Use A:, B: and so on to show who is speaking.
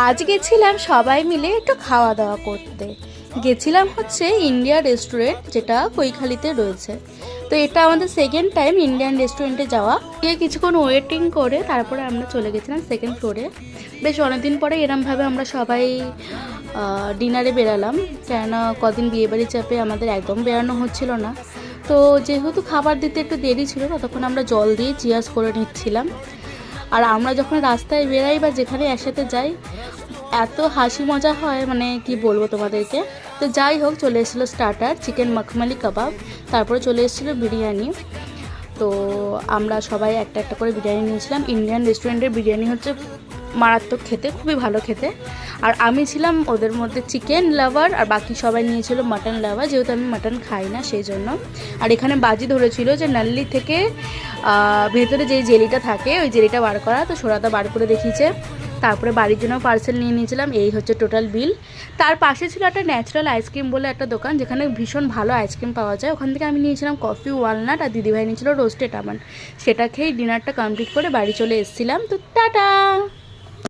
A: আজ গেছিলাম সবাই মিলে একটু খাওয়া দাওয়া করতে। গেছিলাম হচ্ছে ইন্ডিয়া রেস্টুরেন্ট, যেটা কৈখালিতে রয়েছে। তো এটা আমাদের সেকেন্ড টাইম ইন্ডিয়ান রেস্টুরেন্টে যাওয়া। গিয়ে কিছুক্ষণ ওয়েটিং করে তারপরে আমরা চলে গেছিলাম সেকেন্ড ফ্লোরে। বেশ অনেকদিন পরে এরমভাবে আমরা সবাই ডিনারে বেরালাম, কেননা কদিন বিয়েবাড়ির চাপে আমাদের একদম বেরানো হচ্ছিল না। তো যেহেতু খাবার দিতে একটু দেরি ছিল, ততক্ষণ আমরা জল দিয়ে চিয়ার্স করে নিচ্ছিলাম। আর আমরা যখন রাস্তায় বেরাই বা যেখানে একসাথে যাই, এত হাসি মজা হয়, মানে কি বলবো তোমাদেরকে। তো যাই হোক, চলে এসেছিলো স্টার্টার চিকেন মখমালি কাবাব, তারপরে চলে এসেছিলো বিরিয়ানি। তো আমরা সবাই একটা একটা করে বিরিয়ানি নিয়েছিলাম। ইন্ডিয়ান রেস্টুরেন্টের বিরিয়ানি হচ্ছে মারাত্মক খেতে, খুবই ভালো খেতে। আর আমি ছিলাম ওদের মধ্যে চিকেন লাভার, আর বাকি সবাই নিয়েছিল মাটন লাভার, যেহেতু আমি মাটন খাই না সেই জন্য। আর এখানে বাজি ধরেছিল যে নাল্লি থেকে ভেতরে যে জেলিটা থাকে ওই জেলিটা বার করা, তো সোরাদা বার করে দেখিয়েছে। তারপরে বাড়ির জন্য পার্সেল নিয়ে নিয়েছিলাম। এই হচ্ছে টোটাল বিল। তার পাশে ছিল একটা ন্যাচারাল আইসক্রিম বলে একটা দোকান, যেখানে ভীষণ ভালো আইসক্রিম পাওয়া যায়। ওখান থেকে আমি নিয়েছিলাম কফি ওয়ালনাট, আর দিদিভাই নিয়েছিল রোস্টেড আমন্ড। সেটা খেয়েই ডিনারটা কমপ্লিট করে বাড়ি চলে এসেছিলাম। তো টাটা।